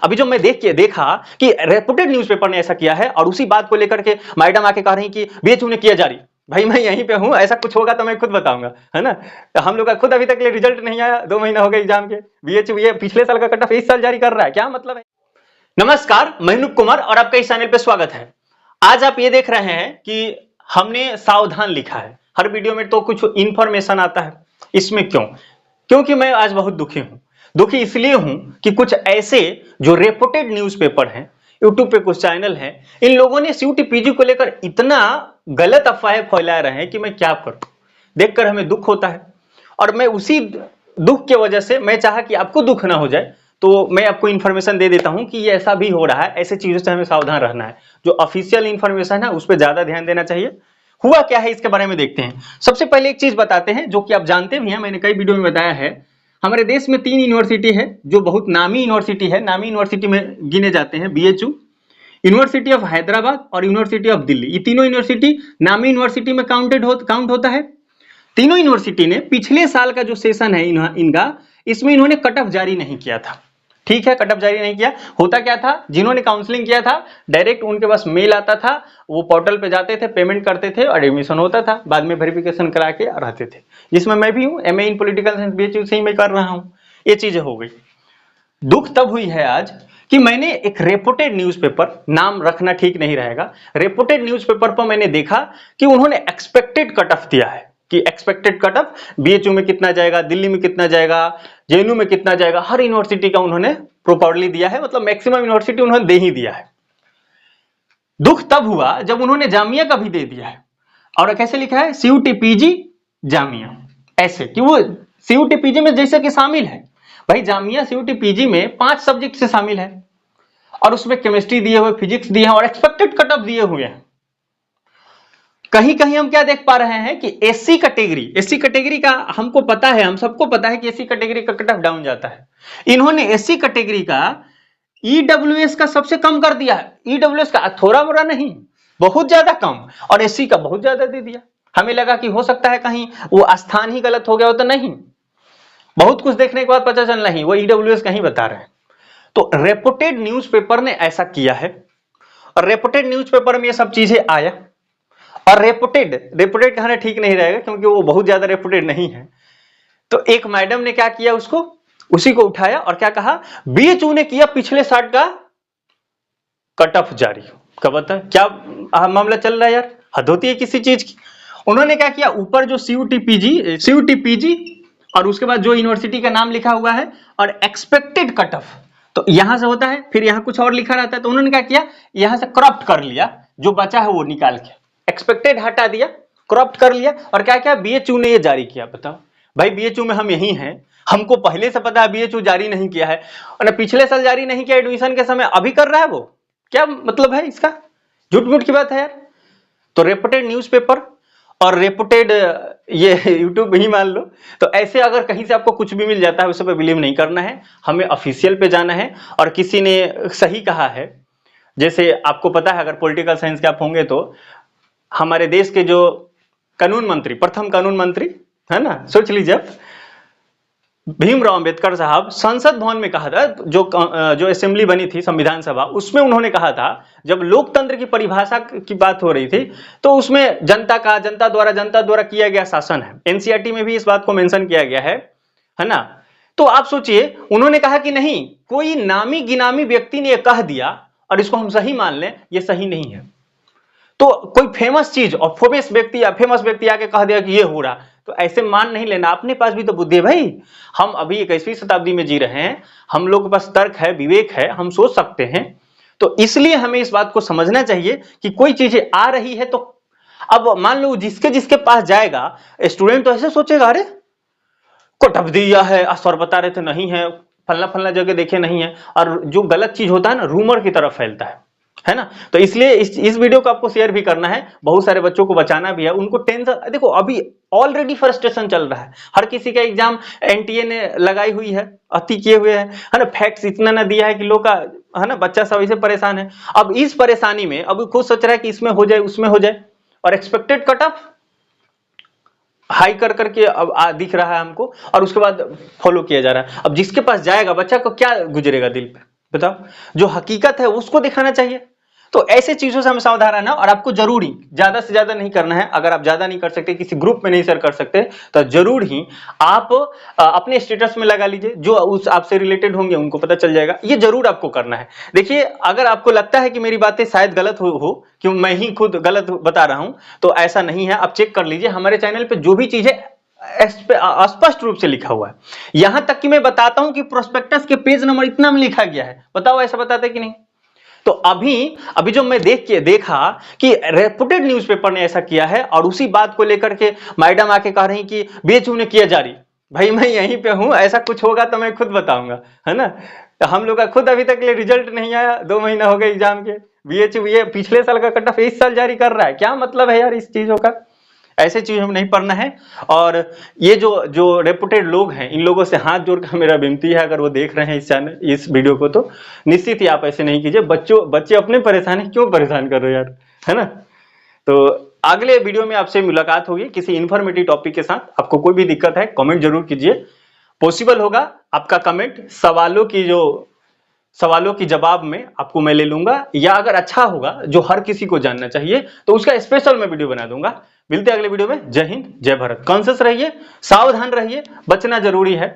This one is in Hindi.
अभी जो मैं देखा कि रेपुटेड न्यूज़पेपर ने ऐसा किया है और उसी बात को लेकर के मैडम आके कह रही कि बीएचयू ने किया जारी। भाई मैं यहीं पे हूं, ऐसा कुछ होगा तो मैं खुद बताऊंगा, है ना। तो हम लोग का खुद अभी तक के रिजल्ट नहीं आया, 2 महीना हो गए एग्जाम के। बीएचयू ये पिछले साल का कट ऑफ इस साल जारी कर रहा है, क्या मतलब है। नमस्कार, मैं अनूप कुमार और आपका इस चैनल पे स्वागत है। आज आप ये देख रहे हैं कि हमने सावधान लिखा है। हर वीडियो में तो कुछ इंफॉर्मेशन आता है, इसमें क्यों? क्योंकि मैं आज बहुत दुखी हूं। दुखी इसलिए हूं कि कुछ ऐसे जो रेपुटेड न्यूज़पेपर हैं, यूट्यूब पे कुछ चैनल हैं, इन लोगों ने सीयूटी पीजी को लेकर इतना गलत अफवाहें फैला रहे हैं कि मैं क्या करूं। देखकर हमें दुख होता है और मैं उसी दुख की वजह से मैं चाहा कि आपको दुख ना हो जाए, तो मैं आपको इन्फॉर्मेशन दे देता हूं कि ये ऐसा भी हो रहा है। ऐसे चीजों से हमें सावधान रहना है। जो ऑफिशियल इन्फॉर्मेशन है उस पर ज्यादा ध्यान देना चाहिए। हुआ क्या है इसके बारे में देखते हैं। सबसे पहले एक चीज बताते हैं जो कि आप जानते भी हैं, मैंने कई वीडियो में बताया है। हमारे देश में 3 यूनिवर्सिटी है जो बहुत नामी यूनिवर्सिटी है, नामी यूनिवर्सिटी में गिने जाते हैं बीएचयू, यूनिवर्सिटी ऑफ हैदराबाद और यूनिवर्सिटी ऑफ दिल्ली। ये तीनों यूनिवर्सिटी नामी यूनिवर्सिटी में काउंट होता है। तीनों यूनिवर्सिटी ने पिछले साल का जो सेशन है इनका, इसमें इन्होंने कट ऑफ जारी नहीं किया था। ठीक है, कट ऑफ जारी नहीं किया। होता क्या था, जिन्होंने काउंसलिंग किया था डायरेक्ट उनके पास मेल आता था, वो पोर्टल पे जाते थे, पेमेंट करते थे और एडमिशन होता था। बाद में वेरिफिकेशन करा के रहते थे, जिसमें मैं भी हूँ। एमए इन पॉलिटिकल साइंस बीएचयू से ही मैं कर रहा हूँ। ये चीजें हो गई। दुख तब हुई है आज कि मैंने एक रेपुटेड न्यूज़पेपर, नाम रखना ठीक नहीं रहेगा, रेपुटेड न्यूज़पेपर पर मैंने देखा कि उन्होंने एक्सपेक्टेड कट ऑफ दिया है कि एक्सपेक्टेड कट ऑफ बीएचयू में कितना जाएगा, दिल्ली में कितना जाएगा, जेएनयू में कितना जाएगा। हर यूनिवर्सिटी का उन्होंने प्रॉपर्ली दिया है, मतलब मैक्सिमम यूनिवर्सिटी उन्होंने दे ही दिया है। दुख तब हुआ जब उन्होंने जामिया का भी दे दिया है। और कैसे लिखा है, सीयूटी पीजी जामिया, ऐसे कि वो सीयूटी पीजी में जैसे कि शामिल है। भाई जामिया सीयूटी पीजी में 5 सब्जेक्ट से शामिल है और उसमें केमिस्ट्री दिए हुए, फिजिक्स दिए हैं और एक्सपेक्टेड कट ऑफ दिए हुए हैं। कहीं कहीं हम क्या देख पा रहे हैं कि एससी कैटेगरी का हमको पता है, हम सबको पता है कि एससी कैटेगरी का कट ऑफ डाउन जाता है। इन्होंने एससी कैटेगरी का ईडब्ल्यूएस का सबसे कम कर दिया है। ईडब्ल्यूएस का थोड़ा मोड़ा नहीं, बहुत ज्यादा कम, और एससी का बहुत ज्यादा दे दिया। हमें लगा कि हो सकता है कहीं वो स्थान ही गलत हो गया हो, तो नहीं। बहुत कुछ देखने के बाद पता चल नहीं, वो ईडब्ल्यूएस कहीं बता रहे हैं। तो रेपुटेड न्यूज़पेपर ने ऐसा किया है और रेपुटेड न्यूज़पेपर में ये सब चीजें आया। और रेपुटेड कहना ठीक नहीं रहेगा क्योंकि वो बहुत ज्यादा रेपुटेड नहीं है। तो एक मैडम ने क्या किया, उसी को उठाया और क्या कहा, बीएचयू ने किया पिछले साल का कट ऑफ जारी। क्या बता, क्या मामला चल रहा है यार, हद होती है किसी चीज की। उन्होंने क्या किया, ऊपर जो सीयूटी पीजी और उसके बाद जो यूनिवर्सिटी का नाम लिखा हुआ है और एक्सपेक्टेड कट ऑफ, तो यहां से होता है, फिर यहां कुछ और लिखा रहता है। तो उन्होंने क्या किया, यहां से क्रॉप्ट कर लिया, जो बचा है वो निकाल के एक्सपेक्टेड हटा दिया, क्रॉप्ट कर लिया और क्या क्या बीएचयू ने ये जारी किया। बताओ भाई, बीएचयू में हम यही हैं, हमको पहले से पता है बीएचयू जारी नहीं किया है, और पिछले साल जारी नहीं किया एडमिशन के समय, अभी कर रहा है वो। क्या मतलब है इसका, झूठ की बात है यार। तो रेपुटेड न्यूज़पेपर और रेपुटेड ये यूट्यूब ही मान लो। तो ऐसे अगर कहीं से आपको कुछ भी मिल जाता है उस पर बिलीव नहीं करना है, हमें ऑफिशियल पे जाना है। और किसी ने सही कहा है, जैसे आपको पता है, अगर पॉलिटिकल साइंस के आप होंगे तो हमारे देश के जो कानून मंत्री, प्रथम कानून मंत्री है ना, सोच लीजिए, भीमराव अंबेडकर साहब संसद भवन में कहा था, जो असेंबली बनी थी संविधान सभा, उसमें उन्होंने कहा था, जब लोकतंत्र की परिभाषा की बात हो रही थी, तो उसमें जनता द्वारा किया गया शासन है। एनसीईआरटी में भी इस बात को मेंशन किया गया है ना। तो आप सोचिए, उन्होंने कहा कि नहीं, कोई नामी गिनामी व्यक्ति ने यह कह दिया और इसको हम सही मान लें, यह सही नहीं है। तो कोई फेमस चीज और फेमस व्यक्ति आके कह दिया कि ये हो रहा, तो ऐसे मान नहीं लेना। अपने पास भी तो बुद्धि है भाई, हम अभी 21वीं शताब्दी में जी रहे हैं, हम लोग के पास तर्क है, विवेक है, हम सोच सकते हैं। तो इसलिए हमें इस बात को समझना चाहिए कि कोई चीजें आ रही है तो अब मान लो जिसके पास जाएगा, स्टूडेंट तो ऐसे सोचेगा, अरे कट ऑफ दिया है, सर बता रहे थे नहीं है, फलना जगह देखे नहीं है। और जो गलत चीज होता है ना, रूमर की तरफ फैलता है ना। तो इसलिए इस वीडियो को आपको शेयर भी करना है, बहुत सारे बच्चों को बचाना भी है। उनको टेंशन, देखो अभी ऑलरेडी फ्रस्ट्रेशन चल रहा है, हर किसी का एग्जाम एनटीए ने लगाई हुई है, अति किए हुए है ना। फैक्ट्स इतना ना दिया है कि लोग का, है ना, बच्चा सब इसे परेशान है। अब इस परेशानी में अब खुद सोच रहा है कि इसमें हो जाए, उसमें हो जाए, और एक्सपेक्टेड कट ऑफ हाई करके अब दिख रहा है हमको, और उसके बाद फॉलो किया जा रहा है। अब जिसके पास जाएगा, बच्चा को क्या गुजरेगा दिल पे, बताओ, जो हकीकत है उसको दिखाना चाहिए। तो ऐसे चीजों से हमें सावधान रहना, और आपको जरूरी ज्यादा से ज्यादा नहीं करना है। अगर आप ज्यादा नहीं कर सकते, किसी ग्रुप में नहीं शेयर कर सकते, तो जरूर ही आप अपने स्टेटस में लगा लीजिए, जो उस आपसे रिलेटेड होंगे उनको पता चल जाएगा। ये जरूर आपको करना है। देखिए, अगर आपको लगता है कि मेरी बातें शायद गलत हो कि मैं ही खुद गलत बता रहा हूं, तो ऐसा नहीं है। आप चेक कर लीजिए, हमारे चैनल पे जो भी चीजें स्पष्ट रूप से लिखा हुआ है। यहां तक कि मैं बताता हूं कि प्रोस्पेक्टस के पेज नंबर इतना में लिखा गया है। बताओ, ऐसा बताते कि नहीं? तो अभी जो मैं देखा कि रेपुटेड न्यूज़पेपर ने ऐसा किया है, और उसी बात को लेकर के मैडम आके कह रही कि बीएचयू ने किया जारी। भाई मैं यहीं पे हूं, ऐसा कुछ होगा तो मैं खुद बताऊंगा, है ना। तो हम लोग का खुद अभी तक रिजल्ट नहीं आया, 2 महीना हो गए एग्जाम के। बीएचयू ये पिछले साल का कट ऑफ इस साल जारी कर रहा है, क्या मतलब है यार इस चीजों का? ऐसे चीज हम नहीं पढ़ना है। और ये जो जो रेपुटेड लोग हैं, इन लोगों से हाथ जोड़कर मेरा विनती है, अगर वो देख रहे हैं इस चैनल इस वीडियो को, तो निश्चित ही आप ऐसे नहीं कीजिए। बच्चे अपने परेशान है, क्यों परेशान कर रहे हो यार, है ना। तो अगले वीडियो में आपसे मुलाकात होगी किसी इंफॉर्मेटिव टॉपिक के साथ। आपको कोई भी दिक्कत है कमेंट जरूर कीजिए। पॉसिबल होगा आपका कमेंट सवालों की जवाब में आपको मैं ले लूंगा, या अगर अच्छा होगा जो हर किसी को जानना चाहिए तो उसका स्पेशल मैं वीडियो बना दूंगा। मिलते हैं अगले वीडियो में। जय हिंद, जय भारत। कॉन्शियस रहिए, सावधान रहिए, बचना जरूरी है।